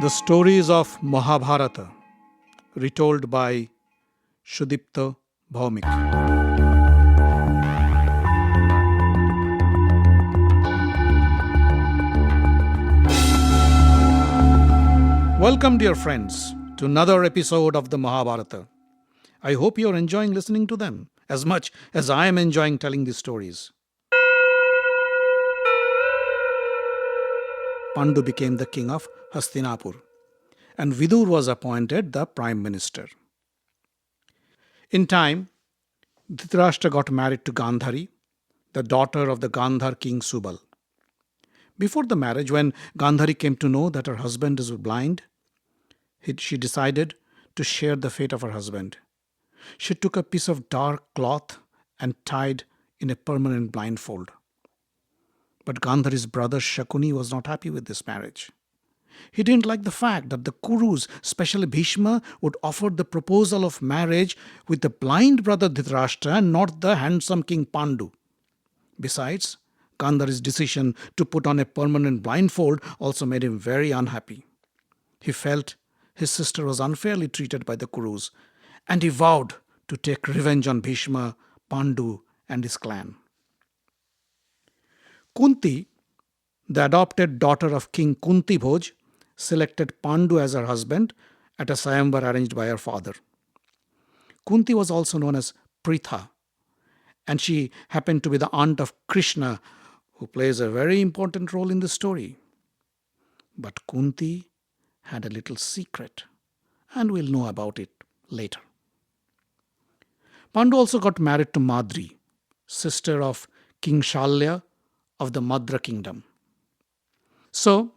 The stories of Mahabharata, retold by Sudipta Bhaumik. Welcome, dear friends, to another episode of the Mahabharata. I hope you're enjoying listening to them as much as I am enjoying telling these stories. Pandu became the king of Hastinapur, and Vidur was appointed the prime minister. In time, Dhritarashtra got married to Gandhari, the daughter of the Gandhar king Subal. Before the marriage, when Gandhari came to know that her husband is blind, she decided to share the fate of her husband. She took a piece of dark cloth and tied in a permanent blindfold. But Gandhari's brother Shakuni was not happy with this marriage. He didn't like the fact that the Kurus, especially Bhishma, would offer the proposal of marriage with the blind brother Dhritarashtra and not the handsome king Pandu. Besides, Gandhari's decision to put on a permanent blindfold also made him very unhappy. He felt his sister was unfairly treated by the Kurus, and he vowed to take revenge on Bhishma, Pandu, and his clan. Kunti, the adopted daughter of King Kunti Bhoj, selected Pandu as her husband at a Sayamvar arranged by her father. Kunti was also known as Pritha, and she happened to be the aunt of Krishna, who plays a very important role in the story. But Kunti had a little secret, and we'll know about it later. Pandu also got married to Madri, sister of King Shalya of the Madra kingdom. So,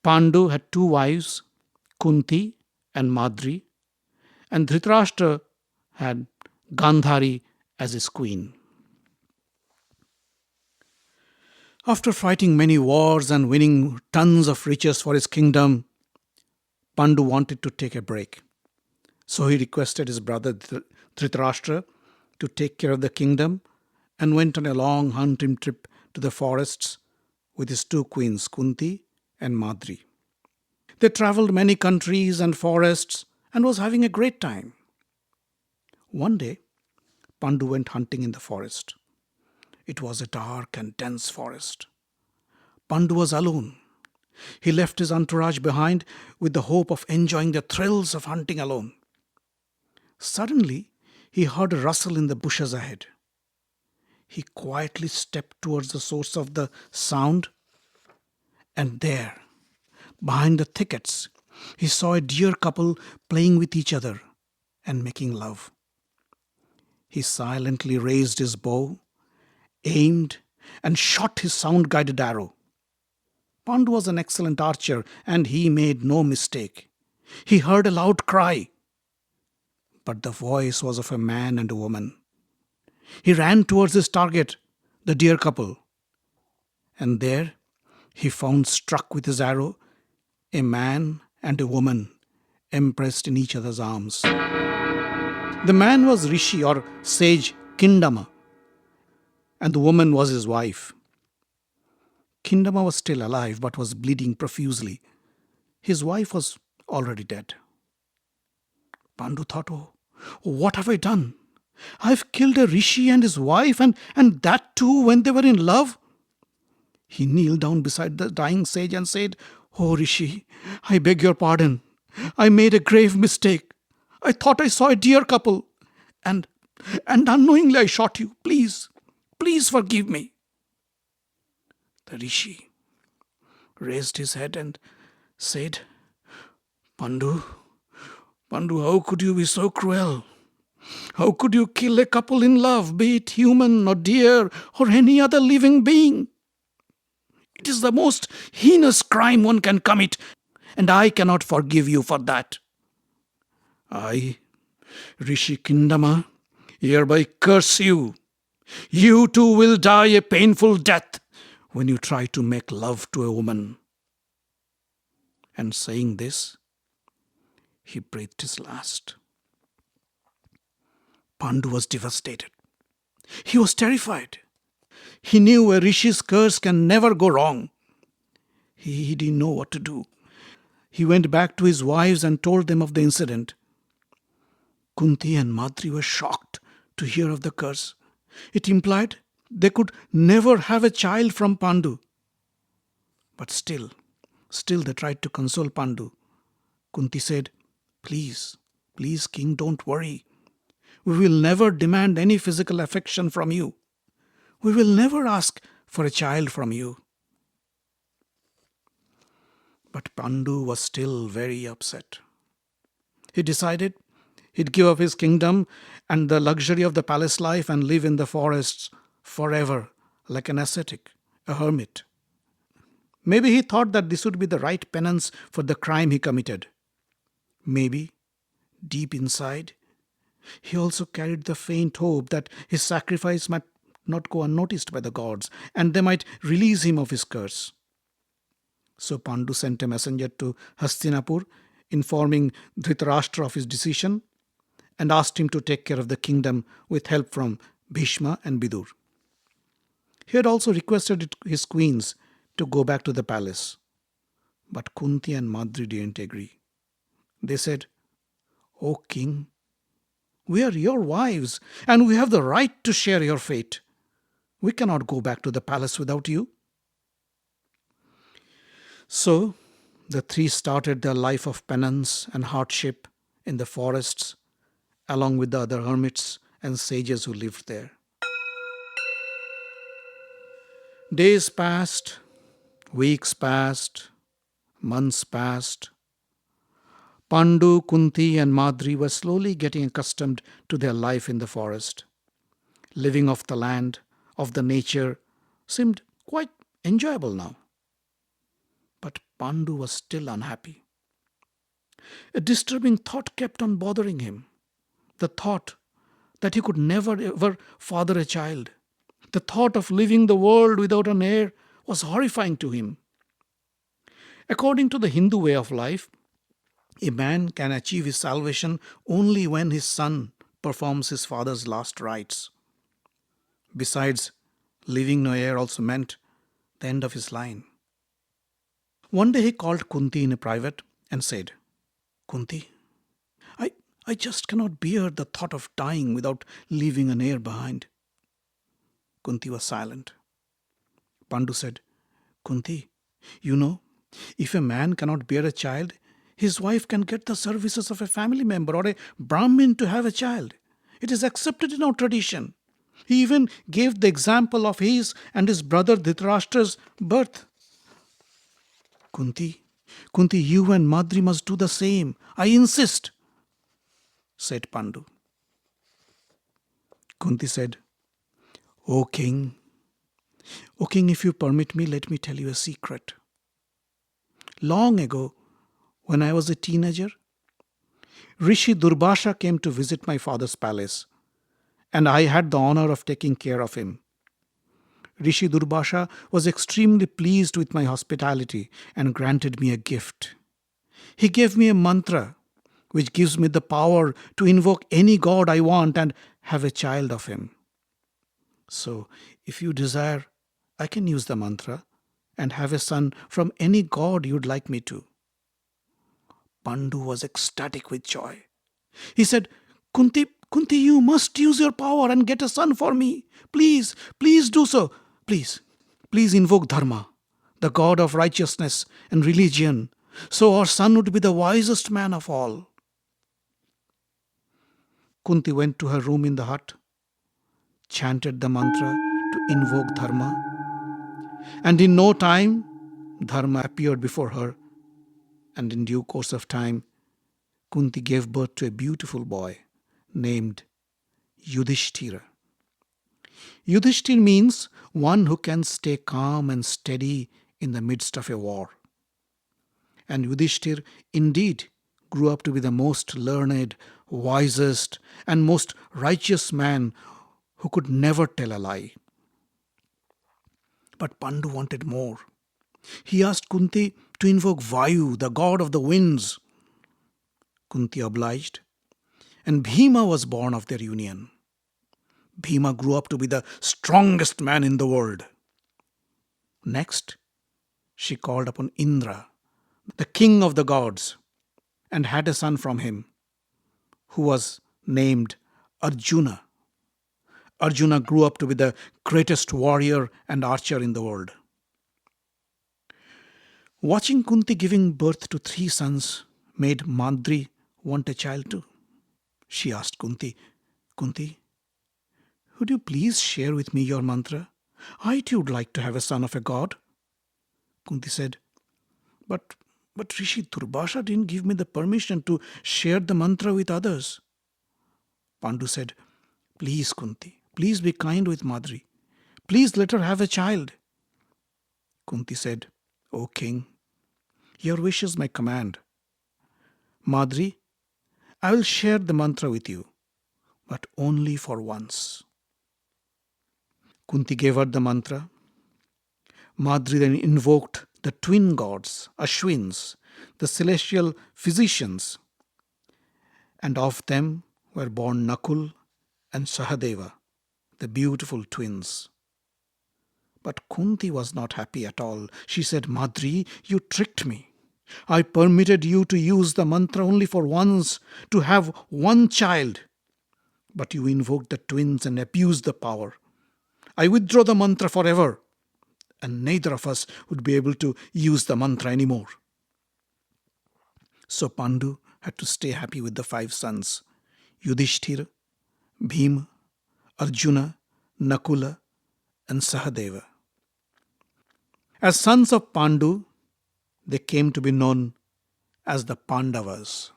Pandu had two wives, Kunti and Madri, and Dhritarashtra had Gandhari as his queen. After fighting many wars and winning tons of riches for his kingdom, Pandu wanted to take a break. So he requested his brother Dhritarashtra to take care of the kingdom and went on a long hunting trip to the forests with his two queens, Kunti and Madri. They traveled many countries and forests and was having a great time. One day, Pandu went hunting in the forest. It was a dark and dense forest. Pandu was alone. He left his entourage behind with the hope of enjoying the thrills of hunting alone. Suddenly, he heard a rustle in the bushes ahead. He quietly stepped towards the source of the sound, and there, behind the thickets, he saw a deer couple playing with each other and making love. He silently raised his bow, aimed, and shot his sound-guided arrow. Pandu was an excellent archer, and he made no mistake. He heard a loud cry, but the voice was of a man and a woman. He ran towards his target, the deer couple, and there he found, struck with his arrow, a man and a woman embraced in each other's arms. The man was Rishi or sage Kindama, and the woman was his wife. Kindama was still alive but was bleeding profusely. His wife was already dead. Pandu thought, oh, what have I done? I've killed a Rishi and his wife, and that too when they were in love. He kneeled down beside the dying sage and said, "Oh Rishi, I beg your pardon. I made a grave mistake. I thought I saw a deer couple, and unknowingly I shot you. Please forgive me." The Rishi raised his head and said, Pandu, how could you be so cruel? How could you kill a couple in love, be it human or deer or any other living being? It is the most heinous crime one can commit, and I cannot forgive you for that. I, Rishi Kindama, hereby curse you. You too will die a painful death when you try to make love to a woman. And saying this, he breathed his last. Pandu was devastated. He was terrified. He knew a rishi's curse can never go wrong. He didn't know what to do. He went back to his wives and told them of the incident. Kunti and Madri were shocked to hear of the curse. It implied they could never have a child from Pandu. But still they tried to console Pandu. Kunti said, Please, please, king, don't worry. We will never demand any physical affection from you. We will never ask for a child from you. But Pandu was still very upset. He decided he'd give up his kingdom and the luxury of the palace life and live in the forests forever, like an ascetic, a hermit. Maybe he thought that this would be the right penance for the crime he committed. Maybe, deep inside, he also carried the faint hope that his sacrifice might not go unnoticed by the gods and they might release him of his curse. So Pandu sent a messenger to Hastinapur, informing Dhritarashtra of his decision and asked him to take care of the kingdom with help from Bhishma and Bidur. He had also requested his queens to go back to the palace. But Kunti and Madri didn't agree. They said, O king, we are your wives and we have the right to share your fate. We cannot go back to the palace without you. So the three started their life of penance and hardship in the forests, along with the other hermits and sages who lived there. Days passed, weeks passed, months passed. Pandu, Kunti, and Madri were slowly getting accustomed to their life in the forest. Living off the land, of the nature, seemed quite enjoyable now. But Pandu was still unhappy. A disturbing thought kept on bothering him. The thought that he could never ever father a child. The thought of leaving the world without an heir was horrifying to him. According to the Hindu way of life, a man can achieve his salvation only when his son performs his father's last rites. Besides, leaving no heir also meant the end of his line. One day he called Kunti in private and said, Kunti, I just cannot bear the thought of dying without leaving an heir behind. Kunti was silent. Pandu said, Kunti, you know, if a man cannot bear a child, his wife can get the services of a family member or a Brahmin to have a child. It is accepted in our tradition. He even gave the example of his and his brother Dhritarashtra's birth. Kunti, you and Madri must do the same. I insist, said Pandu. Kunti said, O king, if you permit me, let me tell you a secret. Long ago, when I was a teenager, Rishi Durbasha came to visit my father's palace, and I had the honor of taking care of him. Rishi Durbasha was extremely pleased with my hospitality and granted me a gift. He gave me a mantra which gives me the power to invoke any god I want and have a child of him. So, if you desire, I can use the mantra and have a son from any god you'd like me to. Pandu was ecstatic with joy. He said, Kunti, you must use your power and get a son for me. Please do so. Please invoke Dharma, the god of righteousness and religion, so our son would be the wisest man of all. Kunti went to her room in the hut, chanted the mantra to invoke Dharma, and in no time, Dharma appeared before her, and in due course of time, Kunti gave birth to a beautiful boy named Yudhishthira. Yudhishthir means one who can stay calm and steady in the midst of a war. And Yudhishthir indeed grew up to be the most learned, wisest, and most righteous man who could never tell a lie. But Pandu wanted more. He asked Kunti to invoke Vayu, the god of the winds. Kunti obliged, and Bhima was born of their union. Bhima grew up to be the strongest man in the world. Next, she called upon Indra, the king of the gods, and had a son from him, who was named Arjuna. Arjuna grew up to be the greatest warrior and archer in the world. Watching Kunti giving birth to three sons made Madri want a child too. She asked Kunti, Kunti, would you please share with me your mantra? I too would like to have a son of a god. Kunti said, But Rishi Durbasha didn't give me the permission to share the mantra with others. Pandu said, Please, Kunti, please be kind with Madri. Please let her have a child. Kunti said, O king, your wish is my command. Madri, I will share the mantra with you, but only for once. Kunti gave her the mantra. Madri then invoked the twin gods, Ashwins, the celestial physicians, and of them were born Nakul and Sahadeva, the beautiful twins. But Kunti was not happy at all. She said, Madri, you tricked me. I permitted you to use the mantra only for once, to have one child. But you invoked the twins and abused the power. I withdraw the mantra forever, and neither of us would be able to use the mantra anymore. So Pandu had to stay happy with the five sons, Yudhishthira, Bhima, Arjuna, Nakula, and Sahadeva. As sons of Pandu, they came to be known as the Pandavas.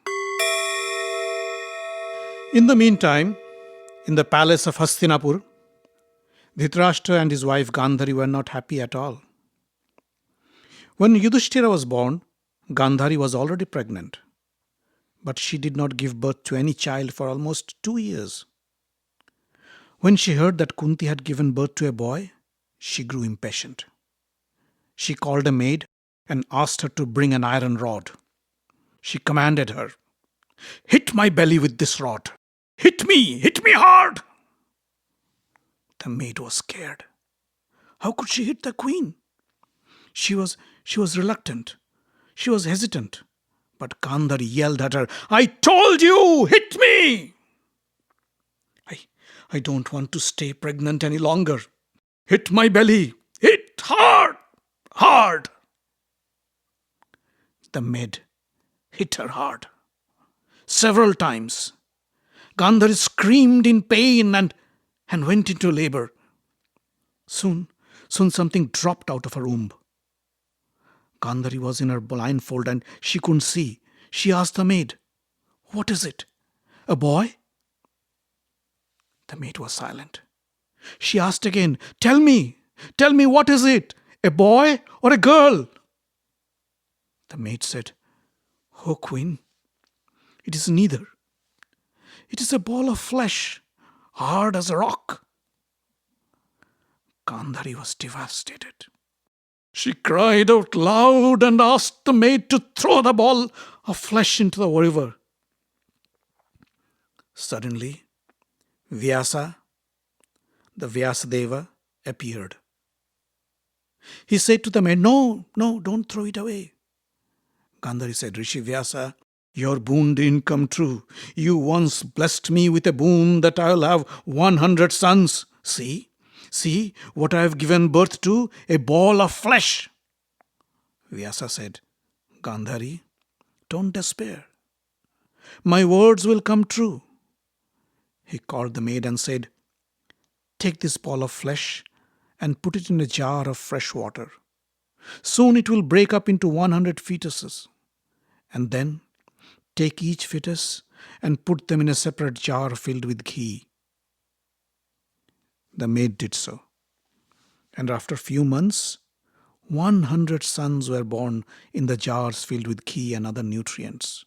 In the meantime, in the palace of Hastinapur, Dhritarashtra and his wife Gandhari were not happy at all. When Yudhishthira was born, Gandhari was already pregnant, but she did not give birth to any child for almost 2 years. When she heard that Kunti had given birth to a boy, she grew impatient. She called a maid and asked her to bring an iron rod. She commanded her, Hit my belly with this rod. Hit me hard. The maid was scared. How could she hit the queen? She was reluctant. She was hesitant. But Gandhari yelled at her, I told you, hit me! I don't want to stay pregnant any longer. Hit my belly. Hit hard. The maid hit her hard. Several times. Gandhari screamed in pain and went into labor. Soon something dropped out of her womb. Gandhari was in her blindfold and she couldn't see. She asked the maid, What is it? A boy? The maid was silent. She asked again, Tell me, what is it? A boy or a girl? The maid said, Oh, queen, it is neither. It is a ball of flesh, hard as a rock. Gandhari was devastated. She cried out loud and asked the maid to throw the ball of flesh into the river. Suddenly, Vyasa, the Vyasadeva, appeared. He said to the maid, No, don't throw it away. Gandhari said, Rishi Vyasa, your boon didn't come true. You once blessed me with a boon that I'll have 100 sons. See what I have given birth to, a ball of flesh. Vyasa said, Gandhari, don't despair. My words will come true. He called the maid and said, Take this ball of flesh and put it in a jar of fresh water. Soon it will break up into 100 fetuses. And then take each fetus and put them in a separate jar filled with ghee. The maid did so. And after a few months, 100 sons were born in the jars filled with ghee and other nutrients.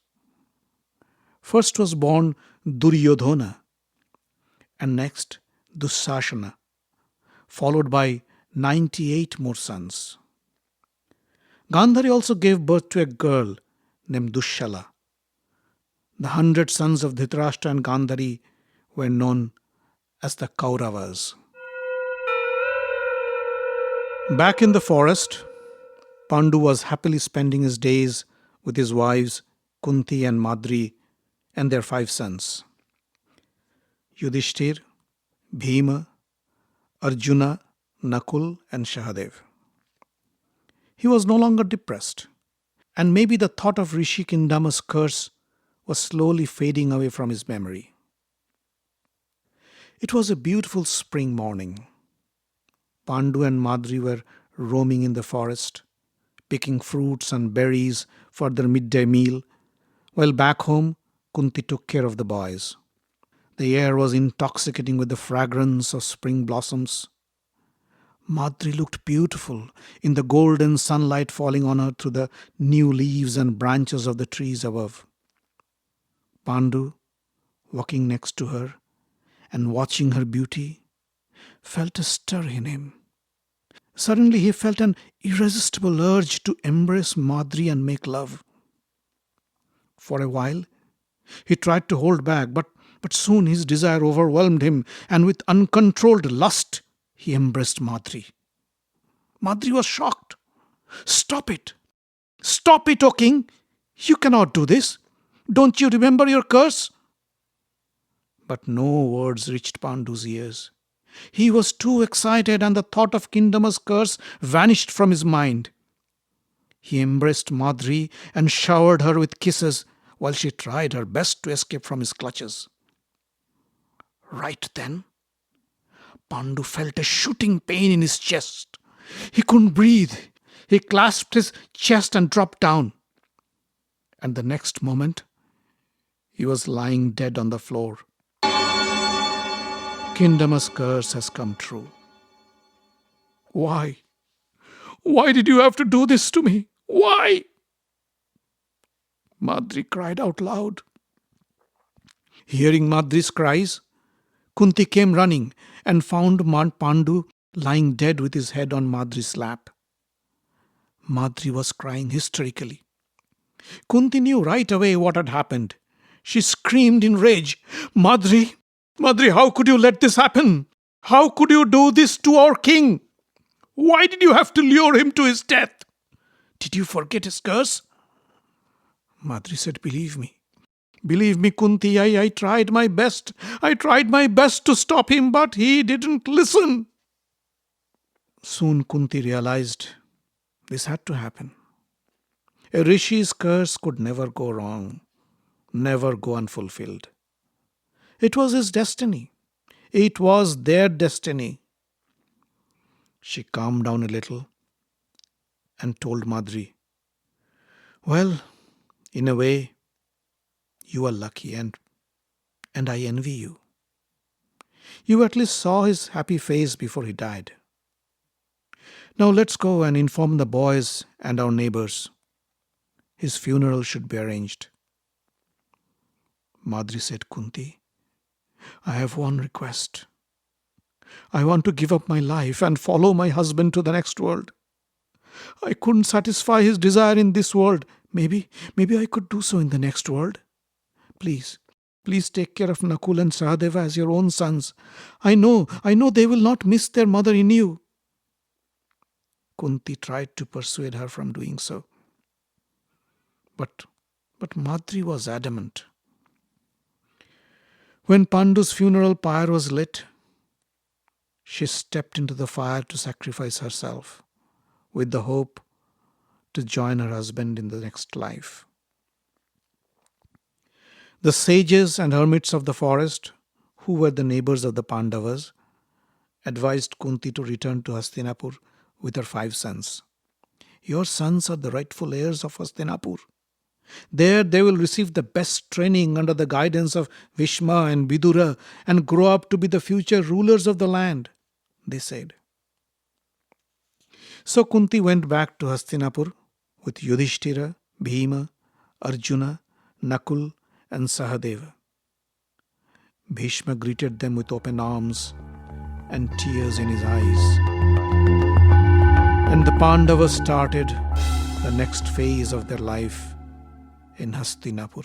First was born Duryodhana, and next Dussasana, followed by 98 more sons. Gandhari also gave birth to a girl named Dushala. The 100 sons of Dhritarashtra and Gandhari were known as the Kauravas. Back in the forest, Pandu was happily spending his days with his wives Kunti and Madri and their 5 sons: Yudhishthir, Bhima, Arjuna, Nakul, and Sahadev. He was no longer depressed, and maybe the thought of Rishi Kindama's curse was slowly fading away from his memory. It was a beautiful spring morning. Pandu and Madri were roaming in the forest, picking fruits and berries for their midday meal, while back home, Kunti took care of the boys. The air was intoxicating with the fragrance of spring blossoms. Madri looked beautiful in the golden sunlight falling on her through the new leaves and branches of the trees above. Pandu, walking next to her and watching her beauty, felt a stir in him. Suddenly he felt an irresistible urge to embrace Madri and make love. For a while, he tried to hold back, but soon his desire overwhelmed him, and with uncontrolled lust, he embraced Madri. Madri was shocked. "Stop it! Stop it, O king! You cannot do this! Don't you remember your curse?" But no words reached Pandu's ears. He was too excited, and the thought of Kindama's curse vanished from his mind. He embraced Madri and showered her with kisses while she tried her best to escape from his clutches. Right then, Pandu felt a shooting pain in his chest. He couldn't breathe. He clasped his chest and dropped down. And the next moment, he was lying dead on the floor. Kindama's curse has come true. Why? Why did you have to do this to me? Why? Madri cried out loud. Hearing Madri's cries, Kunti came running and found Pandu lying dead with his head on Madri's lap. Madri was crying hysterically. Kunti knew right away what had happened. She screamed in rage, Madri, Madri, how could you let this happen? How could you do this to our king? Why did you have to lure him to his death? Did you forget his curse?" Madri said, Believe me, Kunti, I tried my best. I tried my best to stop him, but he didn't listen." Soon Kunti realized this had to happen. A rishi's curse could never go wrong, never go unfulfilled. It was his destiny. It was their destiny. She calmed down a little and told Madri, "Well, in a way, you are lucky and I envy you. You at least saw his happy face before he died. Now let's go and inform the boys and our neighbors. His funeral should be arranged." Madri said, "Kunti, I have one request. I want to give up my life and follow my husband to the next world. I couldn't satisfy his desire in this world. Maybe I could do so in the next world. Please take care of Nakul and Sahadeva as your own sons. I know they will not miss their mother in you." Kunti tried to persuade her from doing so. But Madri was adamant. When Pandu's funeral pyre was lit, she stepped into the fire to sacrifice herself, with the hope to join her husband in the next life. The sages and hermits of the forest, who were the neighbors of the Pandavas, advised Kunti to return to Hastinapur with her 5 sons. "Your sons are the rightful heirs of Hastinapur. There they will receive the best training under the guidance of Bhishma and Vidura and grow up to be the future rulers of the land," they said. So Kunti went back to Hastinapur with Yudhishthira, Bhima, Arjuna, Nakul and Sahadeva. Bhishma greeted them with open arms and tears in his eyes. And the Pandavas started the next phase of their life in Hastinapur.